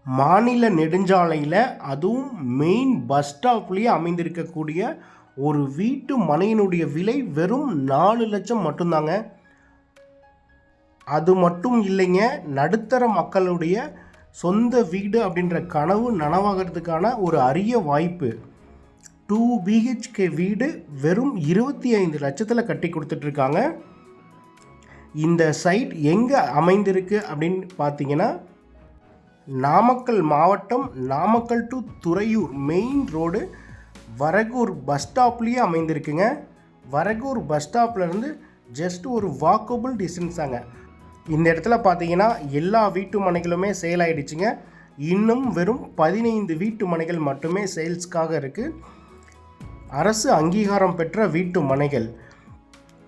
மாநில நெடுஞ்சாலையில் அதுவும் மெயின் பஸ் ஸ்டாப்லேயே அமைந்திருக்கக்கூடிய ஒரு வீட்டு மனையினுடைய விலை வெறும் 4 லட்சம் மட்டும்தாங்க. அது மட்டும் இல்லைங்க, நடுத்தர மக்களுடைய சொந்த வீடு அப்படின்ற கனவு நனவாகிறதுக்கான ஒரு அரிய வாய்ப்பு. 2 BHK வீடு வெறும் 25 லட்சத்தில் கட்டி கொடுத்துட்ருக்காங்க. இந்த சைட் எங்கே அமைந்திருக்கு அப்படின்னு பார்த்தீங்கன்னா, நாமக்கல் மாவட்டம், Namakkal to Thuraiyur main road Varagur bus ஸ்டாப்லேயே அமைந்திருக்குங்க. வரகூர் பஸ் ஸ்டாப்லேருந்து ஜஸ்ட் ஒரு வாக்கபிள் டிஸ்டன்ஸாங்க. இந்த இடத்துல பார்த்தீங்கன்னா எல்லா வீட்டு மனைகளுமே சேல் ஆகிடுச்சுங்க. இன்னும் வெறும் 15 வீட்டு மனைகள் மட்டுமே சேல்ஸ்க்காக இருக்குது. அரசு அங்கீகாரம் பெற்ற வீட்டு மனைகள்.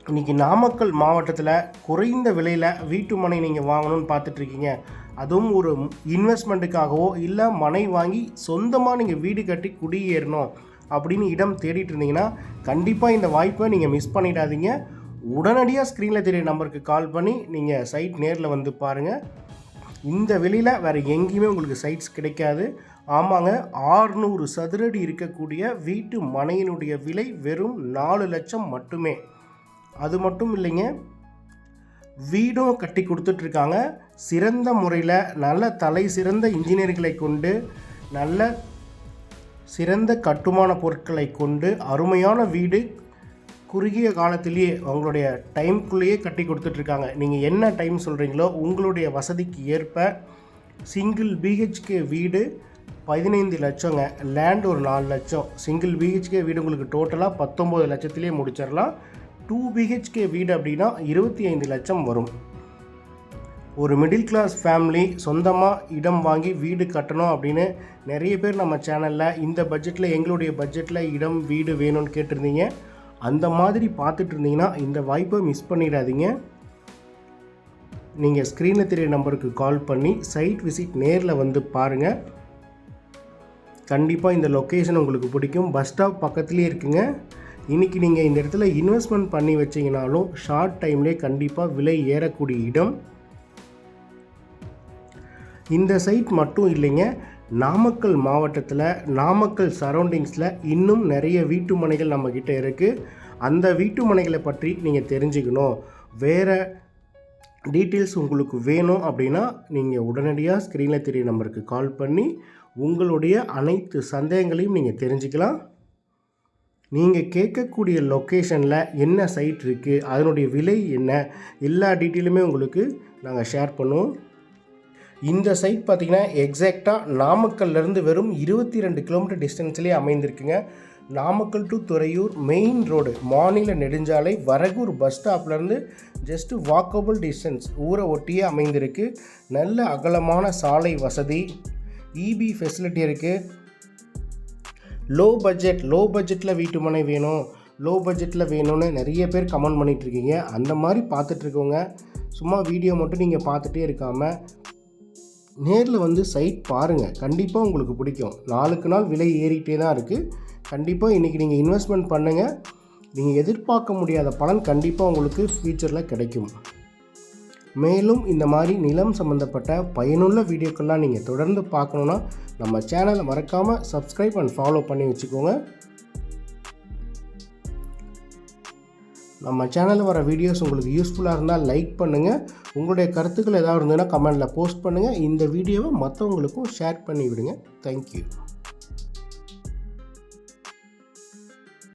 இன்றைக்கி நாமக்கல் மாவட்டத்தில் குறைந்த விலையில் வீட்டு மனை நீங்கள் வாங்கணும்னு பார்த்துட்ருக்கீங்க, அதுவும் ஒரு இன்வெஸ்ட்மெண்ட்டுக்காகவோ இல்லை மனை வாங்கி சொந்தமாக நீங்கள் வீடு கட்டி குடியேறணும் அப்படின்னு இடம் தேடிட்டு இருந்தீங்கன்னா கண்டிப்பாக இந்த வாய்ப்பை நீங்கள் மிஸ் பண்ணிடாதீங்க. உடனடியாக ஸ்க்ரீனில் தெரிய நம்பருக்கு கால் பண்ணி நீங்கள் சைட் நேரில் வந்து பாருங்கள். இந்த வெளியில் வேறு எங்கேயுமே உங்களுக்கு சைட்ஸ் கிடைக்காது. ஆமாங்க, 600 சதுரடி இருக்கக்கூடிய வீட்டு மனையினுடைய விலை வெறும் 4 லட்சம் மட்டுமே. அது மட்டும் இல்லைங்க, வீடும் கட்டி கொடுத்துட்ருக்காங்க. சிறந்த முறையில் நல்ல தலை சிறந்த இன்ஜினியர்களை கொண்டு, நல்ல சிறந்த கட்டுமான பொருட்களை கொண்டு அருமையான வீடு குறுகிய காலத்திலேயே உங்களுடைய டைம்குள்ளேயே கட்டி கொடுத்துட்ருக்காங்க. நீங்கள் என்ன டைம் சொல்கிறீங்களோ உங்களுடைய வசதிக்கு ஏற்ப சிங்கிள் BHK வீடு 15 லட்சங்க, லேண்ட் ஒரு 4 லட்சம். சிங்கிள் BHK வீடு உங்களுக்கு டோட்டலாக 19 லட்சத்துலேயே முடிச்சிடலாம். 2 BHK வீடு அப்படின்னா 25 லட்சம் வரும். ஒரு மிடில் கிளாஸ் ஃபேமிலி சொந்தமாக இடம் வாங்கி வீடு கட்டணும் அப்படின்னு நிறைய பேர் நம்ம சேனலில் இந்த பட்ஜெட்டில், எங்களுடைய பட்ஜெட்டில் இடம் வீடு வேணும்னு கேட்டிருந்தீங்க. அந்த மாதிரி பார்த்துட்டு இருந்தீங்கன்னா இந்த வாய்ப்பை மிஸ் பண்ணிடாதீங்க. நீங்கள் ஸ்க்ரீனில் தெரிய நம்பருக்கு கால் பண்ணி சைட் விசிட் நேரில் வந்து பாருங்கள். கண்டிப்பாக இந்த லொக்கேஷன் உங்களுக்கு பிடிக்கும். பஸ் ஸ்டாப் பக்கத்துலேயே இருக்குங்க. இன்றைக்கி நீங்கள் இந்த இடத்துல இன்வெஸ்ட்மெண்ட் பண்ணி வச்சிங்கனாலும் ஷார்ட் டைம்லேயே கண்டிப்பாக விலை ஏறக்கூடிய இடம். இந்த சைட் மட்டும் இல்லைங்க, நாமக்கல் மாவட்டத்தில், நாமக்கல் சரௌண்டிங்ஸில் இன்னும் நிறைய வீட்டு மனைகள் நம்மக்கிட்ட இருக்குது. அந்த வீட்டு மனைகளை பற்றி நீங்கள் தெரிஞ்சுக்கணும், வேறு டீட்டெயில்ஸ் உங்களுக்கு வேணும் அப்படின்னா நீங்கள் உடனடியாக ஸ்க்ரீனில் தெரிய நம்பருக்கு கால் பண்ணி உங்களுடைய அனைத்து சந்தேகங்களையும் நீங்கள் தெரிஞ்சுக்கலாம். நீங்கள் கேட்கக்கூடிய லொக்கேஷனில் என்ன சைட் இருக்குது, அதனுடைய விலை என்ன, எல்லா டீட்டெயிலுமே உங்களுக்கு நாங்கள் ஷேர் பண்ணுவோம். இந்த சைட் பார்த்திங்கன்னா எக்ஸாக்டாக நாமக்கல்லேருந்து வெறும் 22 கிலோமீட்டர் டிஸ்டன்ஸ்லேயே அமைந்திருக்குங்க. Namakkal to Thuraiyur main road, மாநில நெடுஞ்சாலை, வரகூர் பஸ் ஸ்டாப்லேருந்து ஜஸ்ட்டு வாக்கபிள் டிஸ்டன்ஸ், ஊரை ஒட்டியே அமைந்திருக்கு. நல்ல அகலமான சாலை வசதி, EB ஃபெசிலிட்டி இருக்குது. லோ பட்ஜெட்டில் வீட்டு மனை வேணும், லோ பட்ஜெட்டில் வேணும்னு நிறைய பேர் கமெண்ட் பண்ணிகிட்ருக்கீங்க. அந்த மாதிரி பார்த்துட்ருக்கோங்க. சும்மா வீடியோ மட்டும் நீங்கள் பார்த்துட்டே இருக்காமல் நேரில் வந்து சைட் பாருங்கள், கண்டிப்பாக உங்களுக்கு பிடிக்கும். நாளுக்கு நாள் விலை ஏறிக்கிட்டே தான் இருக்குது. கண்டிப்பாக இன்றைக்கி நீங்கள் இன்வெஸ்ட்மெண்ட் பண்ணுங்கள், நீங்கள் எதிர்பார்க்க முடியாத பலன் கண்டிப்பாக உங்களுக்கு ஃப்யூச்சரில் கிடைக்கும். மேலும் இந்த மாதிரி நிலம் சம்மந்தப்பட்ட பயனுள்ள வீடியோக்கள்லாம் நீங்கள் தொடர்ந்து பார்க்கணுன்னா நம்ம சேனலை மறக்காமல் சப்ஸ்கிரைப் அண்ட் ஃபாலோ பண்ணி வச்சுக்கோங்க. நம்ம சேனலில் வர வீடியோஸ் உங்களுக்கு யூஸ்ஃபுல்லாக இருந்தால் லைக் பண்ணுங்கள். உங்களுடைய கருத்துக்கள் ஏதாவது இருந்ததுன்னா கமெண்டில் போஸ்ட் பண்ணுங்கள். இந்த வீடியோவை மற்றவங்களுக்கும் ஷேர் பண்ணி விடுங்க. தேங்க்யூ.